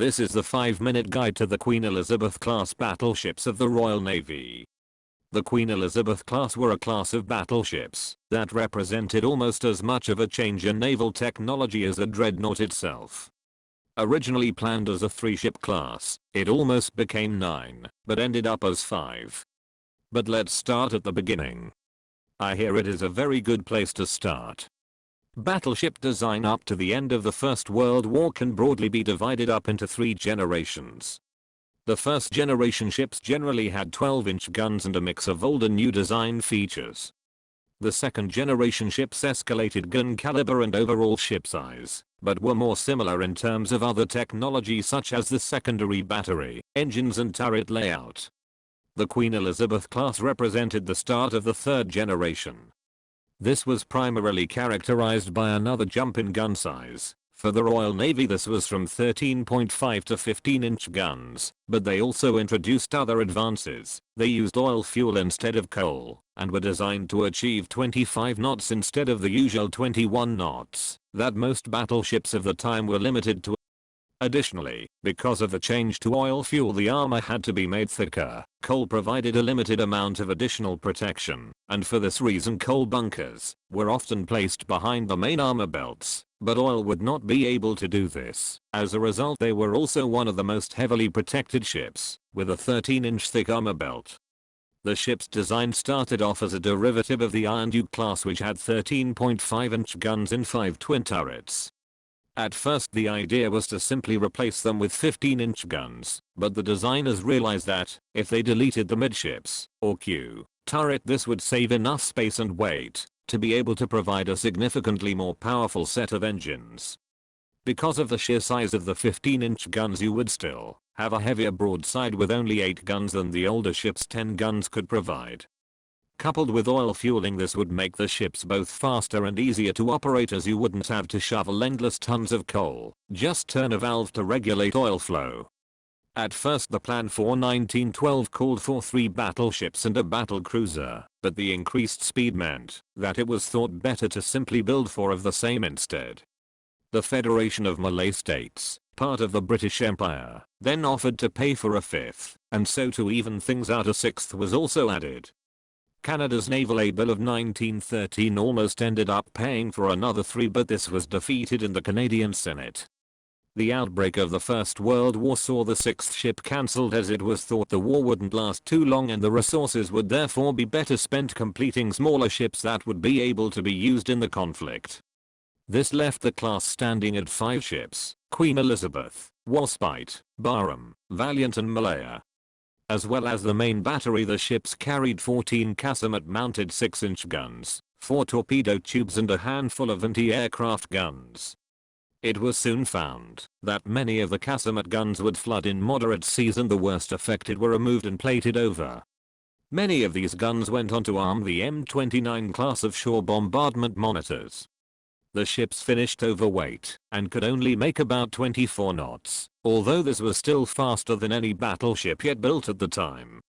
This is the 5-minute guide to the Queen Elizabeth class battleships of the Royal Navy. The Queen Elizabeth class were a class of battleships that represented almost as much of a change in naval technology as the dreadnought itself. Originally planned as a 3-ship class, it almost became 9, but ended up as 5. But let's start at the beginning. I hear it is a very good place to start. Battleship design up to the end of the First World War can broadly be divided up into 3 generations. The first generation ships generally had 12-inch guns and a mix of old and new design features. The second generation ships escalated gun caliber and overall ship size, but were more similar in terms of other technology such as the secondary battery, engines and turret layout. The Queen Elizabeth class represented the start of the third generation. This was primarily characterized by another jump in gun size. For the Royal Navy this was from 13.5 to 15-inch guns, but they also introduced other advances. They used oil fuel instead of coal, and were designed to achieve 25 knots instead of the usual 21 knots that most battleships of the time were limited to. Additionally, because of the change to oil fuel, the armor had to be made thicker. Coal provided a limited amount of additional protection, and for this reason coal bunkers were often placed behind the main armor belts, but oil would not be able to do this. As a result, they were also one of the most heavily protected ships, with a 13-inch thick armor belt. The ship's design started off as a derivative of the Iron Duke class, which had 13.5-inch guns in 5 twin turrets. At first the idea was to simply replace them with 15-inch guns, but the designers realized that, if they deleted the midships, or Q, turret, this would save enough space and weight to be able to provide a significantly more powerful set of engines. Because of the sheer size of the 15-inch guns, you would still have a heavier broadside with only 8 guns than the older ship's 10 guns could provide. Coupled with oil fueling, this would make the ships both faster and easier to operate, as you wouldn't have to shovel endless tons of coal, just turn a valve to regulate oil flow. At first the plan for 1912 called for 3 battleships and a battle cruiser, but the increased speed meant that it was thought better to simply build 4 of the same instead. The Federation of Malay States, part of the British Empire, then offered to pay for a 5th, and so to even things out a 6th was also added. Canada's Naval Aid Bill of 1913 almost ended up paying for another 3, but this was defeated in the Canadian Senate. The outbreak of the First World War saw the 6th ship cancelled, as it was thought the war wouldn't last too long and the resources would therefore be better spent completing smaller ships that would be able to be used in the conflict. This left the class standing at 5 ships: Queen Elizabeth, Warspite, Barham, Valiant and Malaya. As well as the main battery, the ships carried 14 casemate-mounted 6-inch guns, 4 torpedo tubes and a handful of anti-aircraft guns. It was soon found that many of the casemate guns would flood in moderate seas, and the worst affected were removed and plated over. Many of these guns went on to arm the M29 class of shore bombardment monitors. The ships finished overweight and could only make about 24 knots, although this was still faster than any battleship yet built at the time.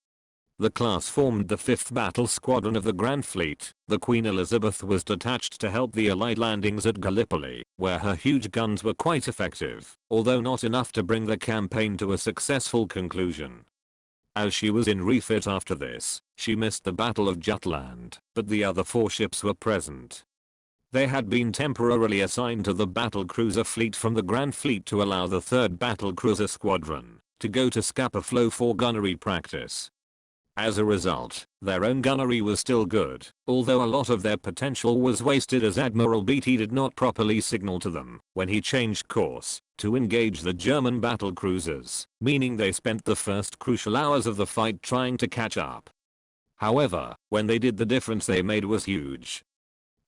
The class formed the 5th Battle Squadron of the Grand Fleet. The Queen Elizabeth was detached to help the Allied landings at Gallipoli, where her huge guns were quite effective, although not enough to bring the campaign to a successful conclusion. As she was in refit after this, she missed the Battle of Jutland, but the other 4 ships were present. They had been temporarily assigned to the battle cruiser fleet from the Grand Fleet to allow the 3rd Battle Cruiser Squadron to go to Scapa Flow for gunnery practice. As a result, their own gunnery was still good, although a lot of their potential was wasted, as Admiral Beatty did not properly signal to them when he changed course to engage the German battle cruisers, meaning they spent the first crucial hours of the fight trying to catch up. However, when they did, the difference they made was huge.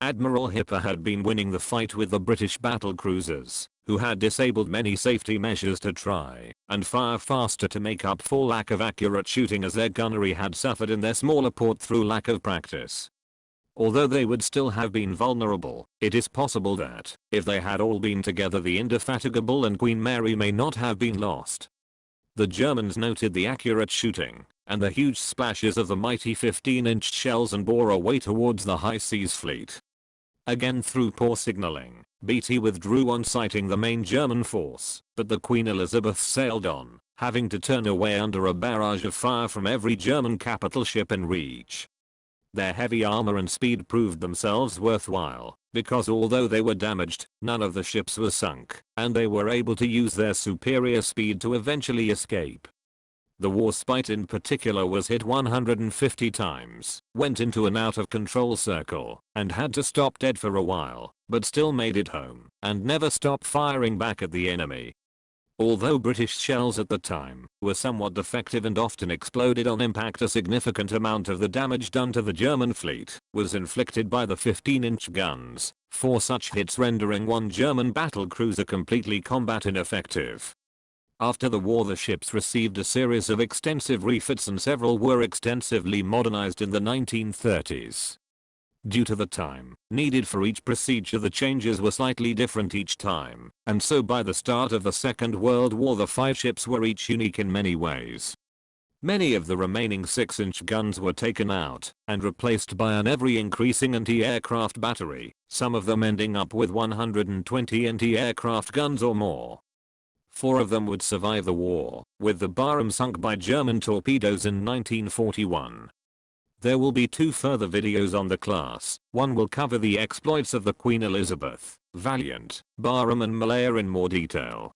Admiral Hipper had been winning the fight with the British battle cruisers, who had disabled many safety measures to try and fire faster to make up for lack of accurate shooting, as their gunnery had suffered in their smaller port through lack of practice. Although they would still have been vulnerable, it is possible that, if they had all been together, the Indefatigable and Queen Mary may not have been lost. The Germans noted the accurate shooting and the huge splashes of the mighty 15-inch shells and bore away towards the High Seas Fleet. Again, through poor signaling, BT withdrew on sighting the main German force, but the Queen Elizabeth sailed on, having to turn away under a barrage of fire from every German capital ship in reach. Their heavy armor and speed proved themselves worthwhile, because although they were damaged, none of the ships were sunk, and they were able to use their superior speed to eventually escape. The Warspite in particular was hit 150 times, went into an out of control circle, and had to stop dead for a while, but still made it home, and never stopped firing back at the enemy. Although British shells at the time were somewhat defective and often exploded on impact, a significant amount of the damage done to the German fleet was inflicted by the 15-inch guns, 4 such hits rendering one German battle cruiser completely combat ineffective. After the war, the ships received a series of extensive refits and several were extensively modernized in the 1930s. Due to the time needed for each procedure, the changes were slightly different each time, and so by the start of the Second World War the 5 ships were each unique in many ways. Many of the remaining 6-inch guns were taken out and replaced by an ever-increasing anti-aircraft battery, some of them ending up with 120 anti-aircraft guns or more. 4 of them would survive the war, with the Barham sunk by German torpedoes in 1941. There will be 2 further videos on the class. One will cover the exploits of the Queen Elizabeth, Valiant, Barham and Malaya in more detail.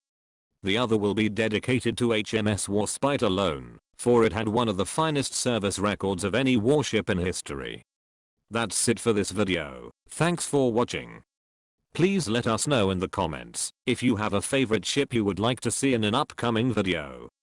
The other will be dedicated to HMS Warspite alone, for it had one of the finest service records of any warship in history. That's it for this video. Thanks for watching. Please let us know in the comments if you have a favorite ship you would like to see in an upcoming video.